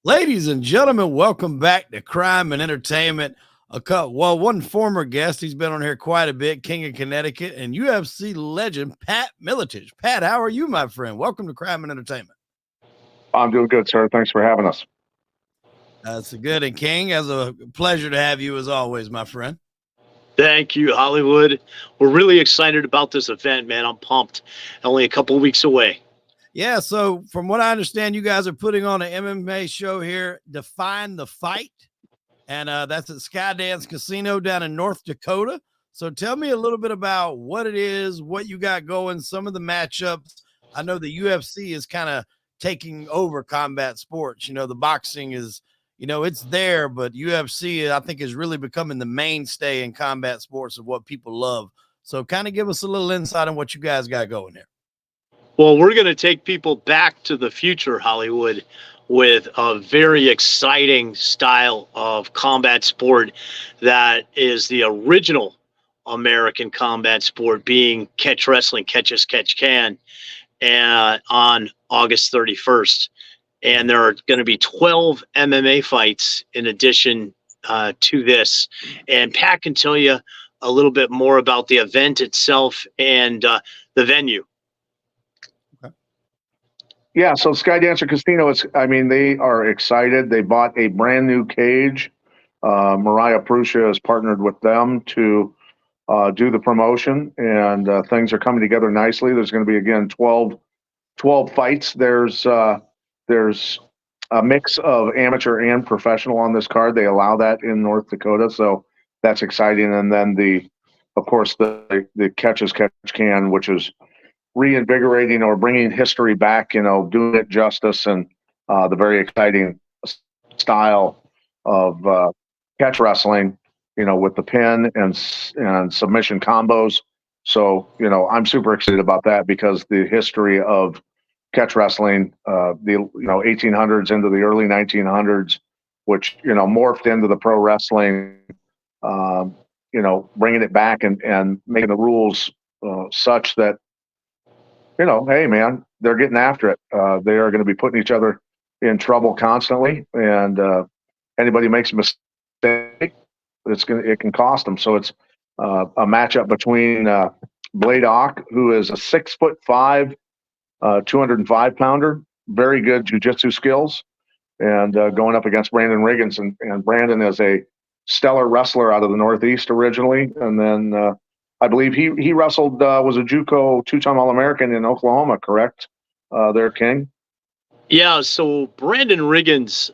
Ladies and gentlemen, welcome back to Crime and Entertainment. One former guest, he's been on here quite a bit, King of Connecticut, and UFC legend Pat Miletich. Pat, how are you, my friend? Welcome to Crime and Entertainment. I'm doing good, sir. Thanks for having us. That's good. And King, it's a pleasure to have you as always, my friend. Thank you, Hollywood. We're really excited about this event, man. I'm pumped. Only a couple of weeks away. Yeah, so from what I understand, you guys are putting on an MMA show here, Define the Fight, and that's at Skydance Casino down in North Dakota. So tell me a little bit about what it is, what you got going, some of the matchups. I know the UFC is kind of taking over combat sports. You know, the boxing is, it's there, but UFC, I think, is really becoming the mainstay in combat sports of what people love. So kind of give us a little insight on what you guys got going here. Well, we're going to take people back to the future, Hollywood, with a very exciting style of combat sport that is the original American combat sport, being catch wrestling, catch as catch can, on August 31st. And there are going to be 12 MMA fights in addition to this. And Pat can tell you a little bit more about the event itself and the venue. Yeah, so Skydancer Casino, they are excited. They bought a brand new cage. Mariah Prussia has partnered with them to do the promotion, and things are coming together nicely. There's going to be, again, 12 fights. There's a mix of amateur and professional on this card. They allow that in North Dakota, so that's exciting. And then, of course, the catch as catch can, which is reinvigorating or bringing history back, doing it justice, and the very exciting style of catch wrestling, with the pin and submission combos. So, I'm super excited about that because the history of catch wrestling, the 1800s into the early 1900s, which, morphed into the pro wrestling, bringing it back and making the rules such that, hey, man, they're getting after it. They are going to be putting each other in trouble constantly, and anybody makes a mistake, it can cost them. So it's a matchup between Blade Ock, who is a 6'5", 205-pounder, very good jiu-jitsu skills, and going up against Brandon Riggins. And Brandon is a stellar wrestler out of the Northeast originally, and then I believe he wrestled, was a JUCO two-time All-American in Oklahoma, correct? There, King? Yeah, so Brandon Riggins,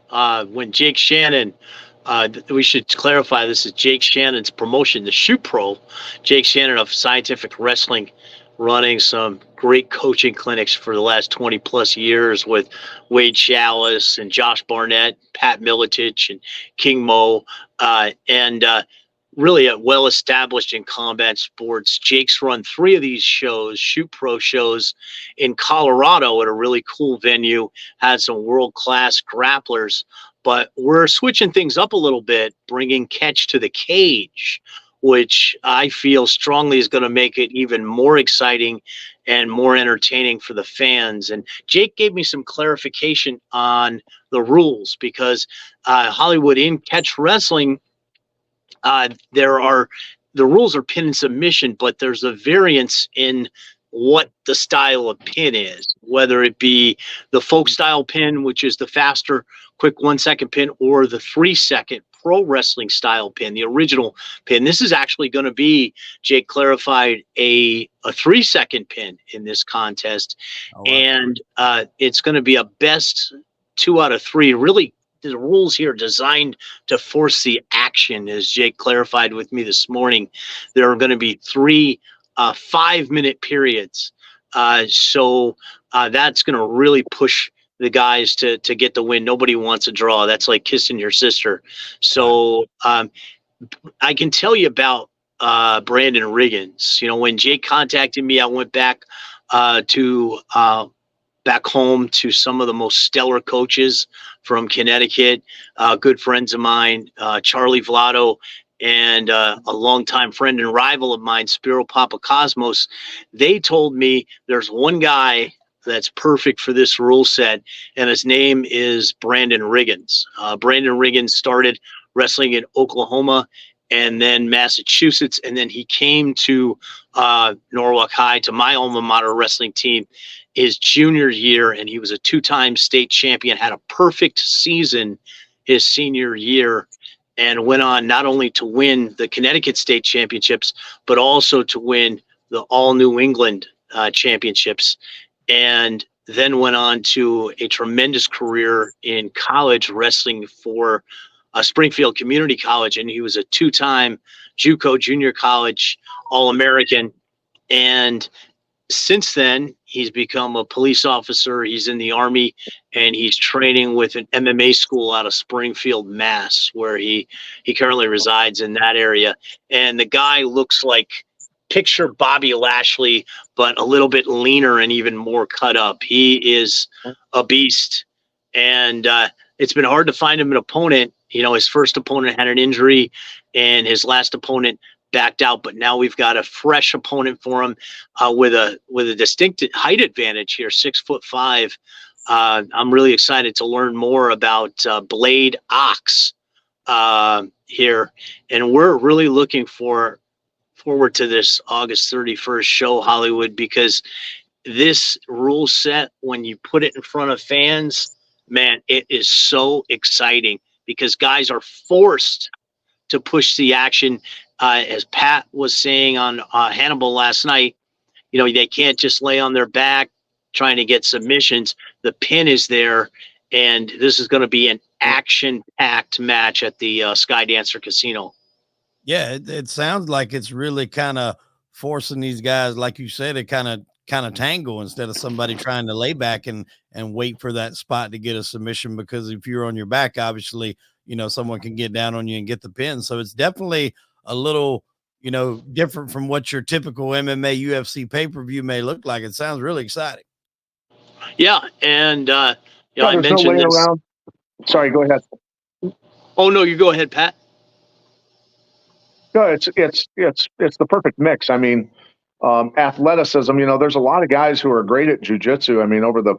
when Jake Shannon, we should clarify this is Jake Shannon's promotion, the Shoot Pro. Jake Shannon of Scientific Wrestling, running some great coaching clinics for the last 20-plus years with Wade Chalice and Josh Barnett, Pat Miletich, and King Mo, really well established in combat sports. Jake's run 3 of these shows, Shoot Pro shows, in Colorado at a really cool venue, had some world-class grapplers. But we're switching things up a little bit, bringing catch to the cage, which I feel strongly is going to make it even more exciting and more entertaining for the fans. And Jake gave me some clarification on the rules because Hollywood, in catch wrestling, the rules are pin and submission, but there's a variance in what the style of pin is, whether it be the folk style pin, which is the faster, quick 1-second pin, or the 3-second pro wrestling style pin, the original pin. This is actually going to be, Jake clarified, a 3-second pin in this contest. Oh, wow. And it's going to be a best 2 out of 3. Really, the rules here are designed to force the action, as Jake clarified with me this morning. There are going to be 3 5-minute periods. So that's going to really push the guys to get the win. Nobody wants a draw. That's like kissing your sister. So I can tell you about Brandon Riggins. When Jake contacted me, I went back back home to some of the most stellar coaches from Connecticut, good friends of mine, Charlie Vlado, and a longtime friend and rival of mine, Spiro Papakosmos. They told me there's one guy that's perfect for this rule set, and his name is Brandon Riggins. Brandon Riggins started wrestling in Oklahoma and then Massachusetts, and then he came to Norwalk High, to my alma mater wrestling team, his junior year, and he was a two-time state champion, had a perfect season his senior year, and went on not only to win the Connecticut State Championships, but also to win the All New England Championships, and then went on to a tremendous career in college wrestling for Springfield Community College, and he was a two-time JUCO junior college All-American. And since then, he's become a police officer. He's in the Army, and he's training with an MMA school out of Springfield, Mass, where he currently resides in that area. And the guy looks like picture Bobby Lashley, but a little bit leaner and even more cut up. He is a beast, and it's been hard to find him an opponent. You know, his first opponent had an injury, and his last opponent backed out, but now we've got a fresh opponent for him with a distinct height advantage here, 6'5". I'm really excited to learn more about Blade Ox here, and we're really looking forward to this August 31st show, Hollywood, because this rule set, when you put it in front of fans, man, it is so exciting because guys are forced to push the action. As Pat was saying on Hannibal last night, you know, they can't just lay on their back trying to get submissions. The pin is there, and this is going to be an action-packed match at the Sky Dancer Casino. Yeah, it sounds like it's really kind of forcing these guys, like you said, to kind of tangle instead of somebody trying to lay back and wait for that spot to get a submission. Because if you're on your back, obviously, you know, someone can get down on you and get the pin. So it's definitely a little, you know, different from what your typical MMA UFC pay-per-view may look like. It sounds really exciting. Yeah, and I mentioned no laying this. around. Sorry, go ahead. Oh no, you go ahead, Pat. No, it's the perfect mix. I mean, athleticism. You know, there's a lot of guys who are great at jujitsu. I mean, over the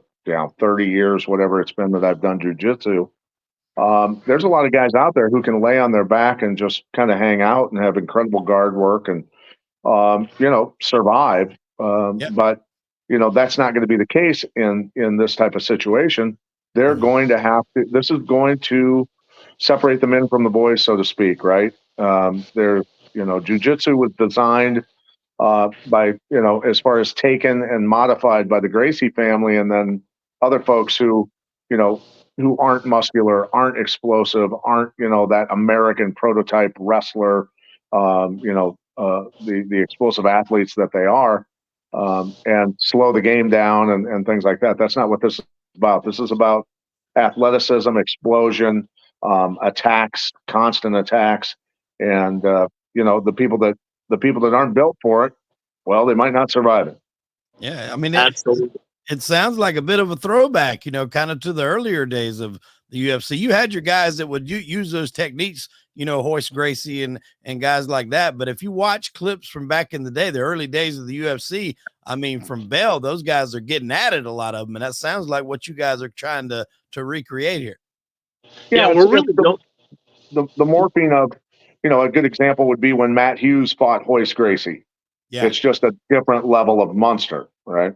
30 years, whatever it's been that I've done jujitsu, there's a lot of guys out there who can lay on their back and just kind of hang out and have incredible guard work and you know, survive. Yep. But you know, that's not going to be the case in this type of situation. They're going to have to. This is going to separate the men from the boys, so to speak, right? They're, you know, jujitsu was designed by, you know, as far as taken and modified by the Gracie family, and then other folks who, you know, who aren't muscular, aren't explosive, aren't, you know, that American prototype wrestler, you know, the explosive athletes that they are, and slow the game down and things like that. That's not what this is about. This is about athleticism, explosion, attacks, constant attacks, and you know, the people that aren't built for it, well, they might not survive it. Yeah, I mean, Absolutely. it sounds like a bit of a throwback, you know, kind of to the earlier days of the UFC. You had your guys that would use those techniques, you know, Hoist Gracie and guys like that. But if you watch clips from back in the day, the early days of the UFC, I mean, from Bell, those guys are getting at it, a lot of them. And that sounds like what you guys are trying to recreate here. Yeah, we're really the morphing of, you know, a good example would be when Matt Hughes fought Hoist Gracie. Yeah. It's just a different level of monster, right?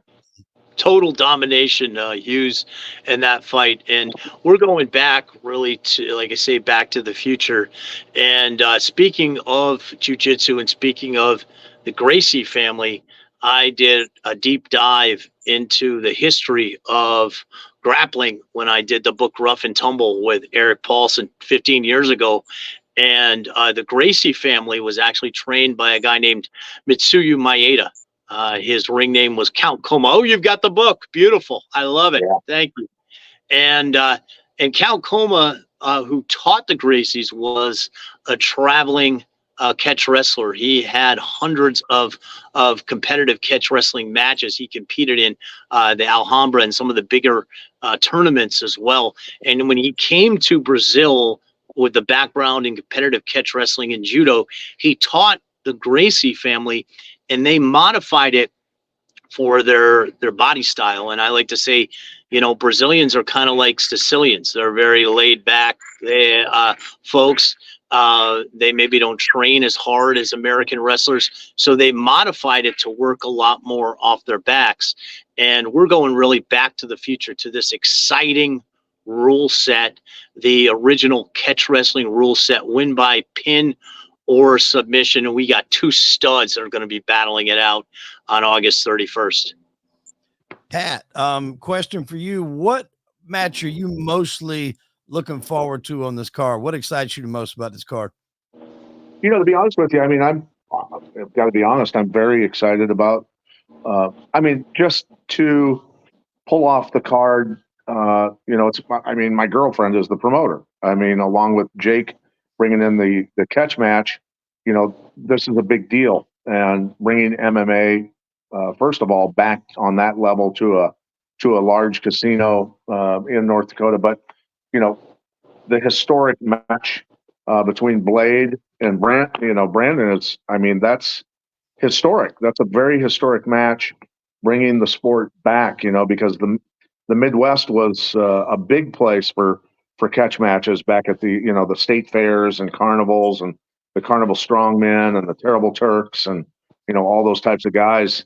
Total domination, Hughes, in that fight. And we're going back really to, like I say, back to the future. And speaking of jiu-jitsu and speaking of the Gracie family, I did a deep dive into the history of grappling when I did the book Rough and Tumble with Eric Paulson 15 years ago. And the Gracie family was actually trained by a guy named Mitsuyu Maeda. His ring name was Count Koma. Oh, you've got the book. Beautiful. I love it. Yeah. Thank you. And Count Koma, who taught the Gracies, was a traveling catch wrestler. He had hundreds of competitive catch wrestling matches. He competed in the Alhambra and some of the bigger tournaments as well. And when he came to Brazil with the background in competitive catch wrestling and judo, he taught the Gracie family, and they modified it for their body style. And I like to say, Brazilians are kind of like Sicilians. They're very laid back folks. They maybe don't train as hard as American wrestlers, so they modified it to work a lot more off their backs. And we're going really back to the future, to this exciting rule set, the original catch wrestling rule set, win by pin or submission. And we got two studs that are going to be battling it out on August 31st. Pat, question for you. What match are you mostly looking forward to on this card? What excites you the most about this card? To be honest with you, I've got to be honest, I'm very excited about, just to pull off the card. My girlfriend is the promoter. Along with Jake bringing in the catch match, this is a big deal. And bringing MMA, first of all, back on that level to a large casino in North Dakota. But, the historic match between Blade and Brandon is, that's historic. That's a very historic match, bringing the sport back, because the Midwest was a big place for catch matches back at the state fairs and carnivals and the Carnival Strongmen and the Terrible Turks and all those types of guys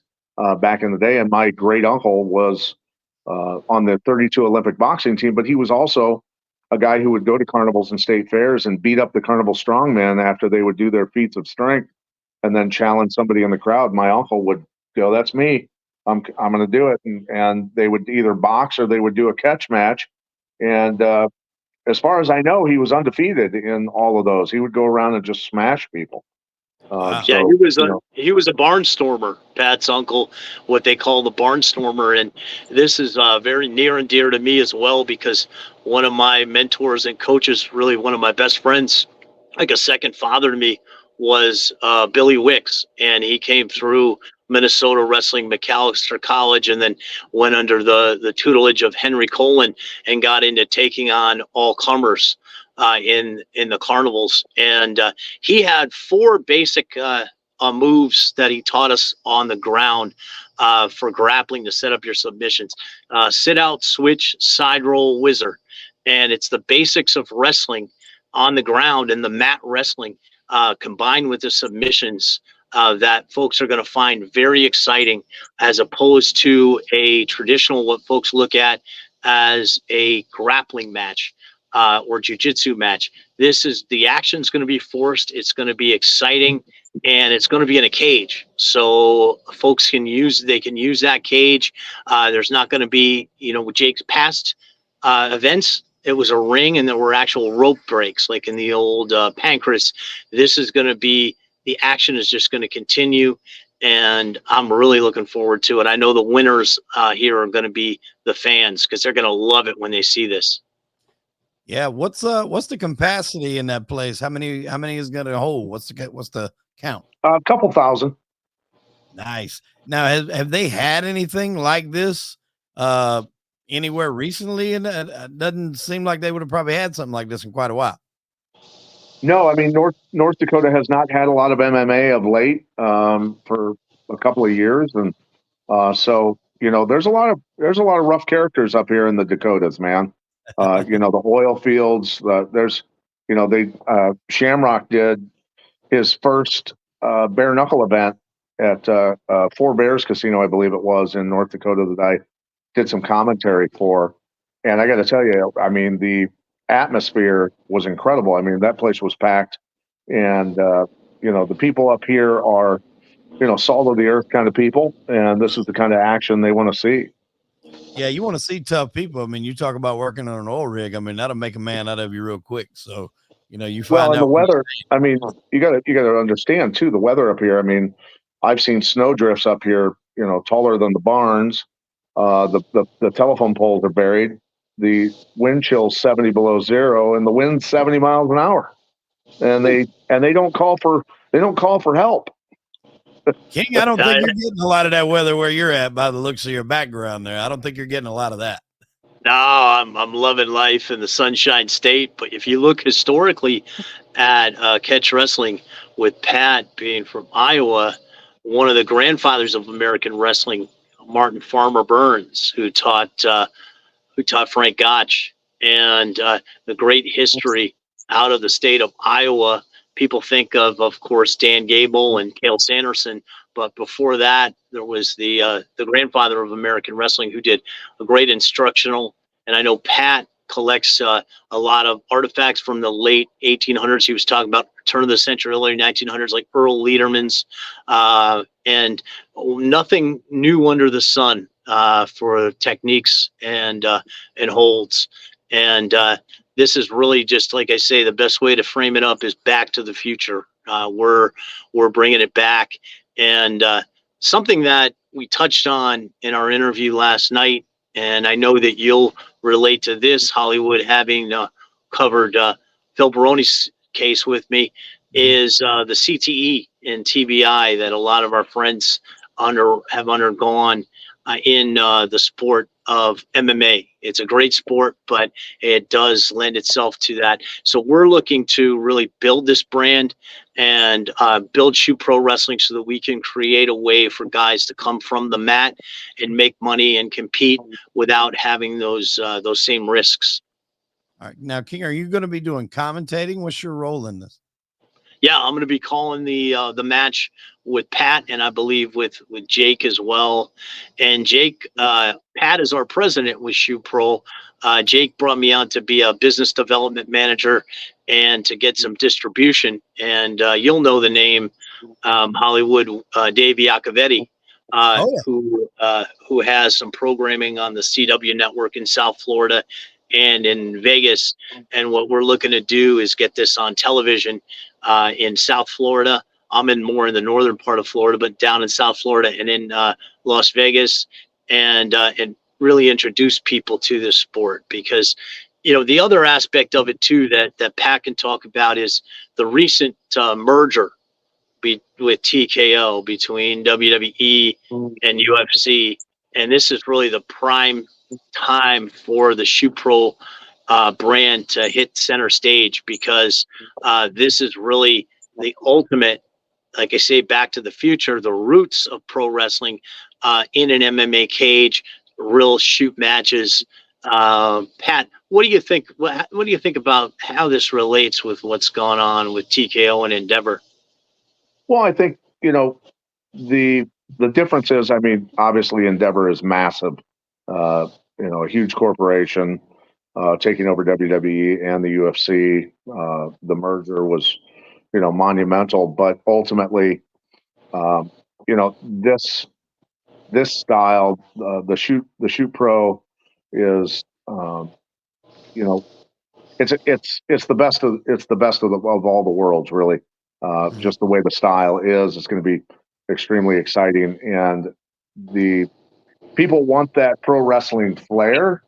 back in the day. And my great uncle was on the 32 Olympic boxing team, but he was also a guy who would go to carnivals and state fairs and beat up the Carnival Strongmen after they would do their feats of strength and then challenge somebody in the crowd. My uncle would go, "That's me. I'm going to do it." And they would either box or they would do a catch match. And as far as I know, he was undefeated in all of those. He would go around and just smash people. He was a barnstormer, Pat's uncle, what they call the barnstormer. And this is very near and dear to me as well, because one of my mentors and coaches, really one of my best friends, like a second father to me, was Billy Wicks. And he came through Minnesota Wrestling, McAllister College, and then went under the tutelage of Henry Colin and got into taking on all comers in the carnivals. And he had four basic moves that he taught us on the ground for grappling to set up your submissions: sit out, switch, side roll, whizzer. And it's the basics of wrestling on the ground and the mat wrestling combined with the submissions that folks are going to find very exciting, as opposed to a traditional, what folks look at as a grappling match or jiu-jitsu match. This is, the action's going to be forced. It's going to be exciting, and it's going to be in a cage. So folks can use that cage. There's not going to be, with Jake's past events, it was a ring and there were actual rope breaks, like in the old Pancras. This is going to be, the action is just going to continue, and I'm really looking forward to it. I know the winners here are going to be the fans, because they're going to love it when they see this. Yeah, what's the capacity in that place? How many is going to hold? What's the count? A couple thousand. Nice. Now, have they had anything like this anywhere recently? And it doesn't seem like they would have probably had something like this in quite a while. No, North Dakota has not had a lot of MMA of late for a couple of years, and so there's a lot of rough characters up here in the Dakotas, man. The oil fields. Shamrock did his first bare knuckle event at Four Bears Casino, I believe it was, in North Dakota, that I did some commentary for. And I got to tell you, the atmosphere was incredible. That place was packed, and the people up here are, salt of the earth kind of people, and this is the kind of action they want to see. Yeah, you want to see tough people. You talk about working on an oil rig. That'll make a man out of you real quick. So, you find out the weather. You got to understand too, the weather up here. I've seen snow drifts up here, taller than the barns. The telephone poles are buried. The wind chill's 70 below zero, and the wind's 70 miles an hour. And they don't call for help. King, I don't think you're getting a lot of that weather where you're at by the looks of your background there. I don't think you're getting a lot of that. No, I'm loving life in the Sunshine State. But if you look historically at catch wrestling, with Pat being from Iowa, one of the grandfathers of American wrestling, Martin Farmer Burns, who taught Frank Gotch, and the great history out of the state of Iowa. People think of course, Dan Gable and Cale Sanderson, but before that, there was the grandfather of American wrestling who did a great instructional. And I know Pat collects a lot of artifacts from the late 1800s. He was talking about turn of the century, early 1900s, like Earl Lederman's, and nothing new under the sun for techniques and holds. And this is really just, like I say, the best way to frame it up is Back to the Future. We're bringing it back, and something that we touched on in our interview last night, and I know that you'll relate to this, Hollywood, having covered Phil Baroni's case with me, is the CTE and TBI that a lot of our friends have undergone in the sport of MMA. It's a great sport, but it does lend itself to that. So we're looking to really build this brand and build Shoot Pro Wrestling so that we can create a way for guys to come from the mat and make money and compete without having those same risks. All right. Now, King, are you going to be doing commentating? What's your role in this? Yeah, I'm going to be calling the match with Pat, and I believe with Jake as well. And Jake, Pat is our president with Shoot Pro. Jake brought me on to be a business development manager and to get some distribution. And you'll know the name, Hollywood, Dave Iacovetti, who has some programming on the CW network in South Florida and in Vegas. And what we're looking to do is get this on television in South Florida. I'm more in the northern part of Florida, but down in South Florida and in Las Vegas, and really introduce people to this sport. Because, the other aspect of it too that Pat can talk about is the recent merger with TKO between WWE and UFC. And this is really the prime time for the Shoot Pro brand to hit center stage, because this is really the ultimate, like I say, Back to the Future, the roots of pro wrestling in an MMA cage, real shoot matches. Pat, what do you think? What do you think about how this relates with what's going on with TKO and Endeavor? Well, I think, the difference is, I mean, obviously Endeavor is massive, a huge corporation taking over WWE and the UFC. The merger was, monumental, but ultimately, this style, the shoot pro is, it's the best of all the worlds, really. Just the way the style is, it's going to be extremely exciting, and the people want that pro wrestling flair,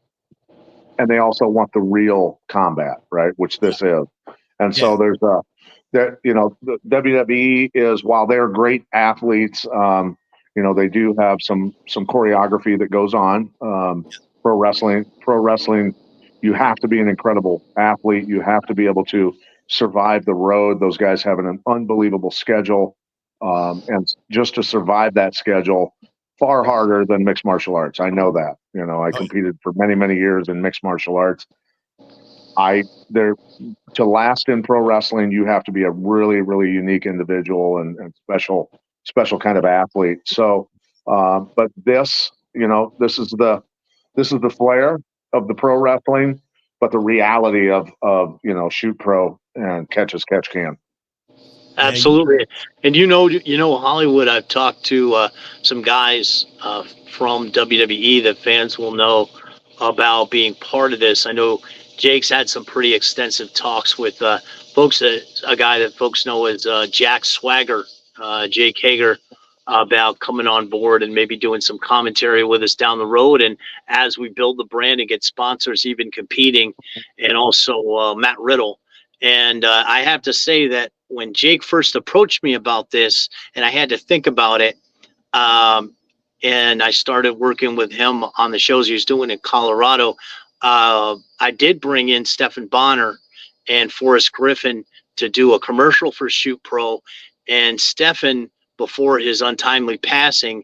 and they also want the real combat, right? Which this is, and so there's the WWE is, while they're great athletes, they do have some choreography that goes on. Pro wrestling, you have to be an incredible athlete. You have to be able to survive the road. Those guys have an unbelievable schedule, and just to survive that schedule, far harder than mixed martial arts. I know that. I competed for many, many years in mixed martial arts. To last in pro wrestling, you have to be a really, really unique individual and special kind of athlete. So, but this is the flair of the pro wrestling, but the reality of Shoot Pro and catch as catch can. Absolutely. And Hollywood, I've talked to some guys from WWE that fans will know about being part of this. I know Jake's had some pretty extensive talks with folks, a guy that folks know as Jack Swagger, Jake Hager, about coming on board and maybe doing some commentary with us down the road. And as we build the brand and get sponsors, even competing, and also Matt Riddle. And I have to say that when Jake first approached me about this, and I had to think about it, and I started working with him on the shows he was doing in Colorado, I did bring in Stephen Bonner and Forrest Griffin to do a commercial for Shoot Pro. And Stephen, before his untimely passing,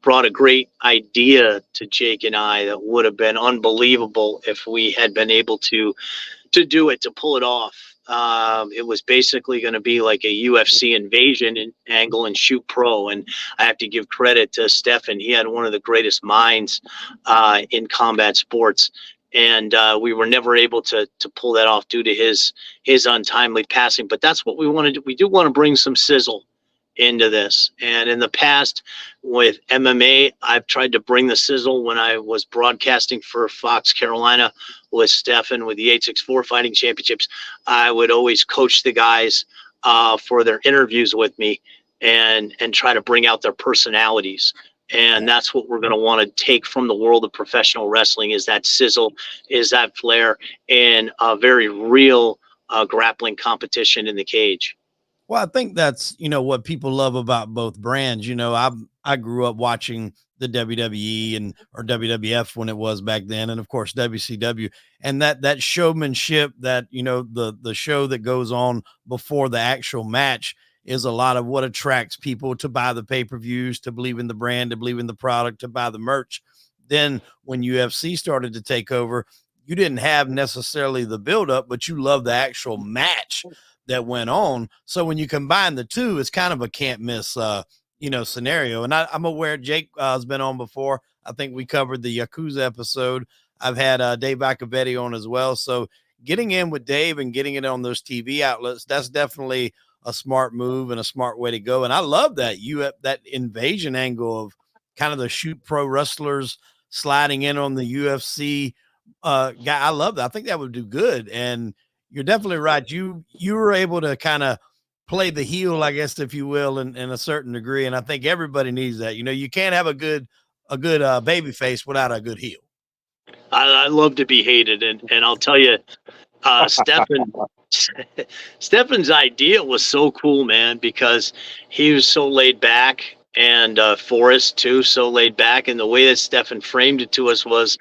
brought a great idea to Jake and I that would have been unbelievable if we had been able to do it, to pull it off. It was basically going to be like a UFC invasion angle and Shoot Pro. And I have to give credit to Stefan. He had one of the greatest minds in combat sports. And we were never able to pull that off due to his untimely passing. But that's what we want to do. We do want to bring some sizzle into this. And in the past with MMA, I've tried to bring the sizzle when I was broadcasting for Fox Carolina with Stefan with the 864 Fighting Championships. I would always coach the guys for their interviews with me and try to bring out their personalities. And that's what we're going to want to take from the world of professional wrestling, is that sizzle, is that flair, and a very real grappling competition in the cage. Well, I think that's, what people love about both brands. I grew up watching the WWE or WWF when it was back then. And of course, WCW, and that showmanship, that, the show that goes on before the actual match is a lot of what attracts people to buy the pay-per-views, to believe in the brand, to believe in the product, to buy the merch. Then when UFC started to take over, you didn't have necessarily the buildup, but you love the actual match that went on. So when you combine the two, it's kind of a can't miss, scenario. And I'm aware Jake has been on before. I think we covered the Yakuza episode. I've had Dave Iacovetti on as well. So getting in with Dave and getting it on those TV outlets, that's definitely a smart move and a smart way to go. And I love that that invasion angle of kind of the Shoot Pro wrestlers sliding in on the UFC guy. I love that. I think that would do good. And you're definitely right. You were able to kind of play the heel, I guess, if you will, in a certain degree. And I think everybody needs that. You can't have a good baby face without a good heel. I love to be hated. And I'll tell you, Stefan's idea was so cool, man, because he was so laid back, and Forrest too, so laid back. And the way that Stefan framed it to us was,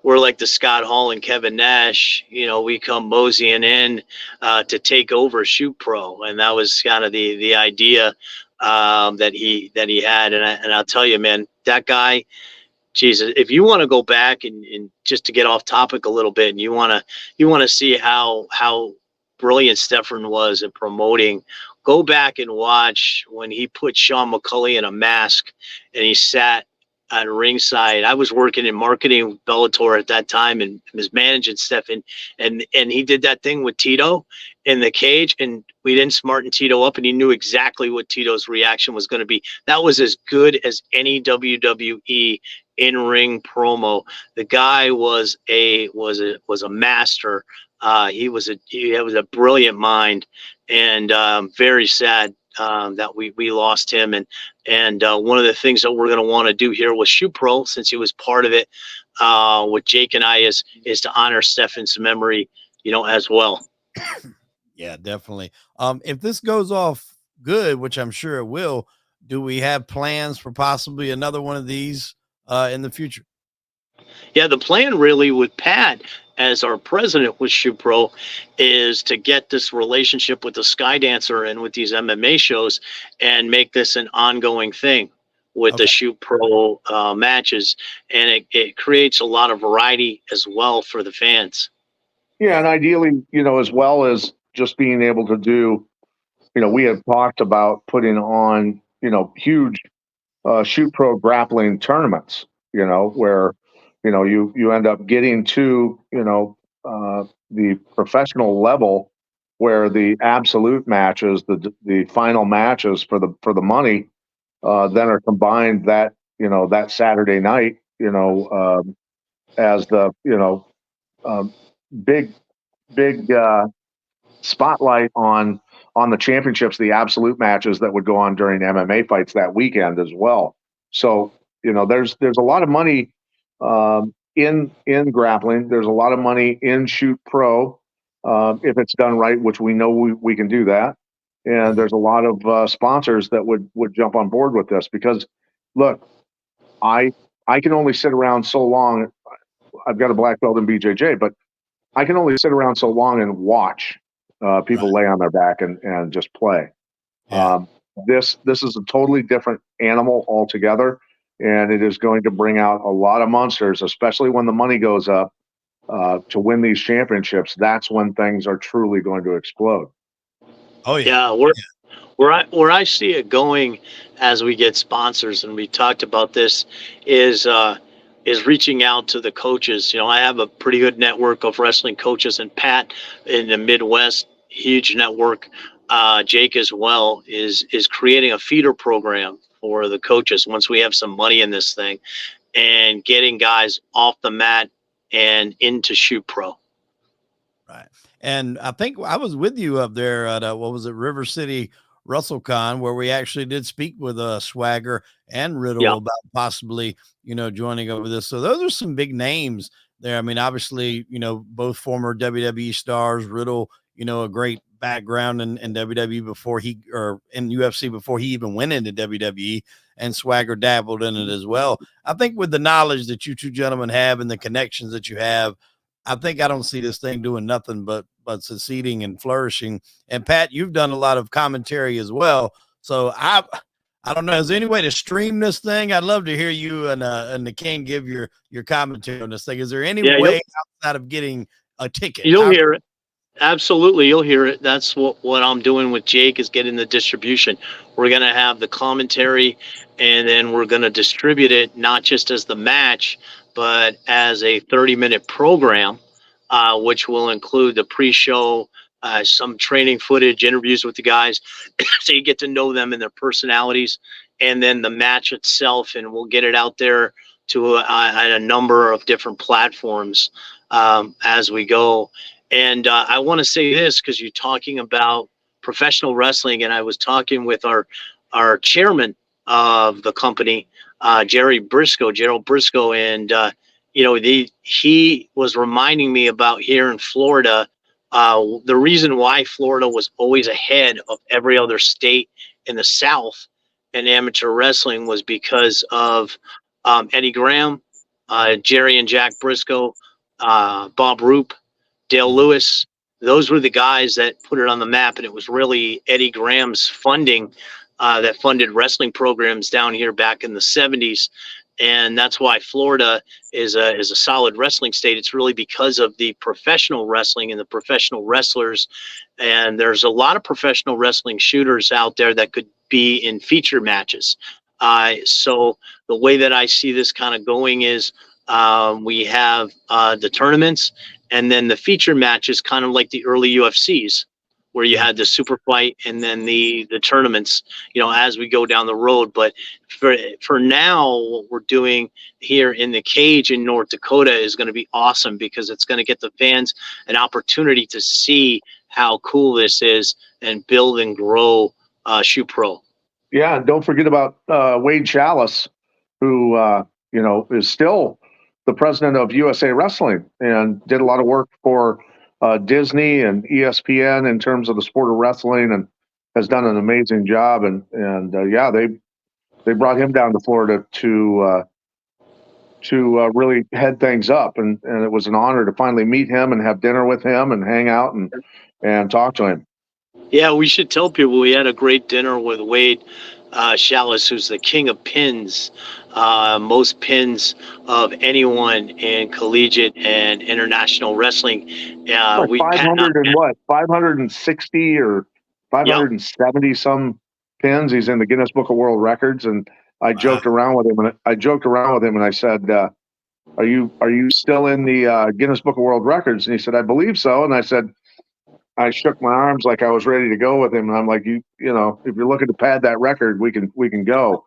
we're like the Scott Hall and Kevin Nash, we come moseying in to take over Shoot Pro. And that was kind of the idea that he had. And I'll tell you, man, that guy, Jesus, if you want to go back and just to get off topic a little bit, and you want to see how brilliant Stefan was at promoting, go back and watch when he put Sean McCulley in a mask and he sat at ringside. I was working in marketing with Bellator at that time and was managing Stefan, and he did that thing with Tito in the cage, and we didn't smarten Tito up, and he knew exactly what Tito's reaction was going to be. That was as good as any WWE in-ring promo. The guy was a master. He was a brilliant mind, and very sad that we lost him. And one of the things that we're going to want to do here with Shoot Pro, since he was part of it, with Jake and I, is to honor Stefan's memory, as well. Yeah, definitely. If this goes off good, which I'm sure it will, do we have plans for possibly another one of these in the future? Yeah, the plan really with Pat as our president with Shoot Pro is to get this relationship with the Sky Dancer and with these MMA shows and make this an ongoing thing with the Shoot Pro matches. And it creates a lot of variety as well for the fans. Yeah, and ideally, as well as just being able to do, we have talked about putting on, huge Shoot Pro grappling tournaments, where, you end up getting to, the professional level, where the absolute matches, the final matches for the money, then are combined that Saturday night, as the big spotlight on the championships, the absolute matches that would go on during MMA fights that weekend as well. So there's a lot of money in grappling. There's a lot of money in Shoot Pro if it's done right, which we know we can do that. And there's a lot of sponsors that would jump on board with this, because look, I can only sit around so long. I've got a black belt in BJJ, but I can only sit around so long and watch people lay on their back and just play. Yeah. This is a totally different animal altogether. and it is going to bring out a lot of monsters, especially when the money goes up to win these championships. That's when things are truly going to explode. Oh yeah. Yeah, where I see it going as we get sponsors, and we talked about this, is reaching out to the coaches. I have a pretty good network of wrestling coaches, and Pat in the Midwest, huge network. Jake as well is creating a feeder program for the coaches once we have some money in this thing, and getting guys off the mat and into Shoot Pro. Right. And I think I was with you up there at what was it, River City WrestleCon, where we actually did speak with Swagger and Riddle Yeah. about possibly, joining over this. So those are some big names there. I mean, obviously, both former WWE stars. Riddle, a great background in WWE in UFC before he even went into WWE, and Swagger dabbled in it as well. I think with the knowledge that you two gentlemen have and the connections that you have, I don't see this thing doing nothing but succeeding and flourishing. And Pat, you've done a lot of commentary as well. So I don't know. Is there any way to stream this thing? I'd love to hear you and the King give your commentary on this thing. Is there any way outside of getting a ticket? You'll hear it. Absolutely, you'll hear it. That's what I'm doing with Jake, is getting the distribution. We're going to have the commentary, and then we're going to distribute it not just as the match, but as a 30-minute program, which will include the pre-show, some training footage, interviews with the guys, so you get to know them and their personalities, and then the match itself, and we'll get it out there to a number of different platforms as we go. And I want to say this, because you're talking about professional wrestling, and I was talking with our chairman of the company, Gerald Briscoe, and he was reminding me about here in Florida, the reason why Florida was always ahead of every other state in the South in amateur wrestling was because of Eddie Graham, Jerry and Jack Briscoe, Bob Roop, Dale Lewis. Those were the guys that put it on the map, and it was really Eddie Graham's funding that funded wrestling programs down here back in the 70s. And that's why Florida is a solid wrestling state. It's really because of the professional wrestling and the professional wrestlers. And there's a lot of professional wrestling shooters out there that could be in feature matches. So the way that I see this kind of going is we have the tournaments, and then the feature matches, kind of like the early UFCs, where you had the super fight and then the tournaments, as we go down the road. But for now, what we're doing here in the cage in North Dakota is going to be awesome, because it's going to get the fans an opportunity to see how cool this is and build and grow Shoot Pro. Yeah, and don't forget about Wade Chalice, who is still the president of USA Wrestling and did a lot of work for Disney and ESPN in terms of the sport of wrestling, and has done an amazing job. And they brought him down to Florida to really head things up, and it was an honor to finally meet him and have dinner with him and hang out and talk to him. Yeah, we should tell people we had a great dinner with Wade Chalice, who's the king of pins, most pins of anyone in collegiate and international wrestling. Like 560 or 570 some pins. He's in the Guinness Book of World Records, and I joked around with him, and I said, "Are you still in the Guinness Book of World Records?" And he said, "I believe so." And I said, I shook my arms like I was ready to go with him, and I'm like, if you're looking to pad that record, we can go.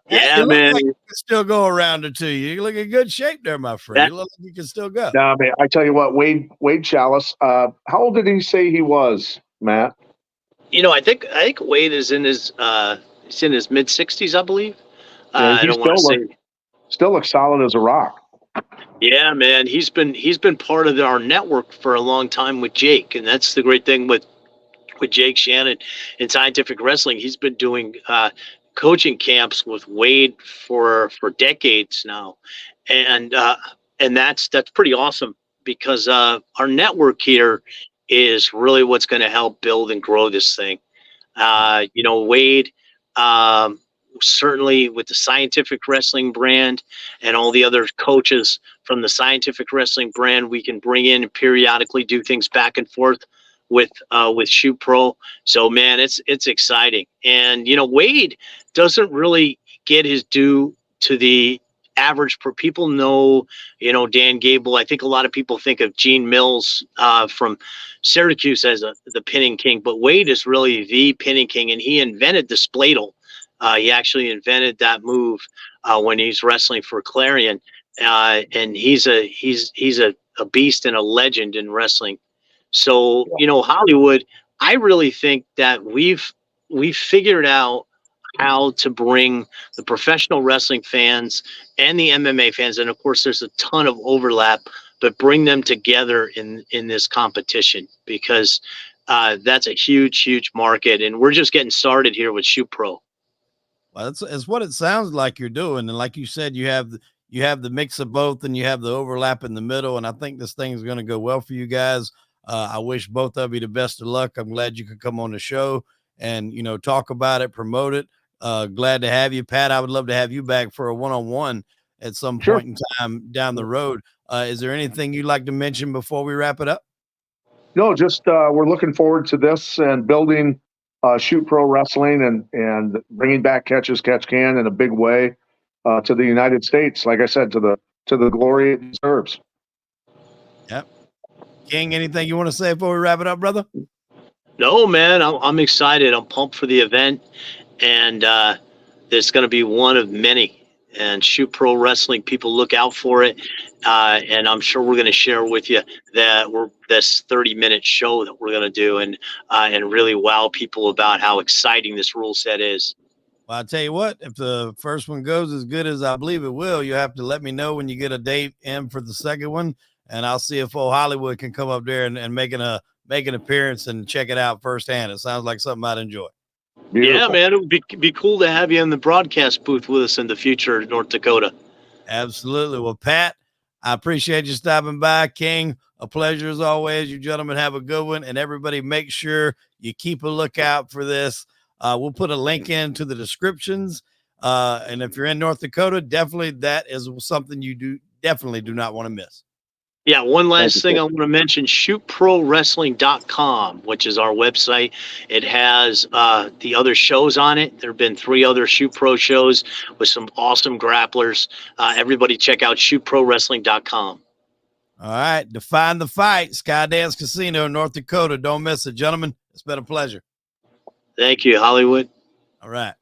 Yeah, man, like you can still go around it to you. You look in good shape there, my friend. You look like you can still go. No, man, I tell you what, Wade Chalice. How old did he say he was, Matt? I think Wade is in his mid 60s, I believe. I don't want to say. Still looks solid as a rock. Yeah, man, he's been part of our network for a long time with Jake, and that's the great thing with Jake Shannon in Scientific Wrestling. He's been doing coaching camps with Wade for decades now, and that's pretty awesome, because our network here is really what's going to help build and grow this thing. Wade certainly with the Scientific Wrestling brand and all the other coaches from the Scientific Wrestling brand, we can bring in and periodically do things back and forth with Shoot Pro. So man, it's exciting. And Wade doesn't really get his due to the average per people know, Dan Gable. I think a lot of people think of Gene Mills from Syracuse as the pinning king, but Wade is really the pinning king, and he invented the spladle. He actually invented that move when he's wrestling for Clarion, and he's a beast and a legend in wrestling. So Hollywood, I really think that we've figured out how to bring the professional wrestling fans and the MMA fans, and of course there's a ton of overlap, but bring them together in this competition, because that's a huge market, and we're just getting started here with Shoot Pro. Well, it's what it sounds like you're doing, and like you said, you have the mix of both, and you have the overlap in the middle, and I think this thing is going to go well for you guys. I wish both of you the best of luck. I'm glad you could come on the show and talk about it, promote it. Glad to have you, Pat. I would love to have you back for a one-on-one at some point in time down the road. Is there anything you'd like to mention before we wrap it up? No, just we're looking forward to this and building Shoot Pro Wrestling and bringing back Catch as Catch Can in a big way to the United States. Like I said, to the glory it deserves. Yep. King, anything you want to say before we wrap it up, brother? No, man, I'm excited. I'm pumped for the event, and there's going to be one of many. And Shoot Pro Wrestling, people look out for it. And I'm sure we're going to share with you this 30-minute show that we're going to do and really wow people about how exciting this rule set is. Well, I'll tell you what, if the first one goes as good as I believe it will, you have to let me know when you get a date in for the second one, and I'll see if old Hollywood can come up there and make an appearance and check it out firsthand. It sounds like something I'd enjoy. Beautiful. Yeah, man, it would be cool to have you in the broadcast booth with us in the future, North Dakota. Absolutely. Well, Pat, I appreciate you stopping by. King, a pleasure as always. You gentlemen have a good one, and everybody make sure you keep a lookout for this. We'll put a link into the descriptions. And if you're in North Dakota, definitely that is something you definitely do not want to miss. Yeah, one last thing I want to mention, shootprowrestling.com, which is our website. It has the other shows on it. There have been 3 other Shoot Pro shows with some awesome grapplers. Everybody check out shootprowrestling.com. All right, define the fight. Skydance Casino, North Dakota. Don't miss it, gentlemen. It's been a pleasure. Thank you, Hollywood. All right.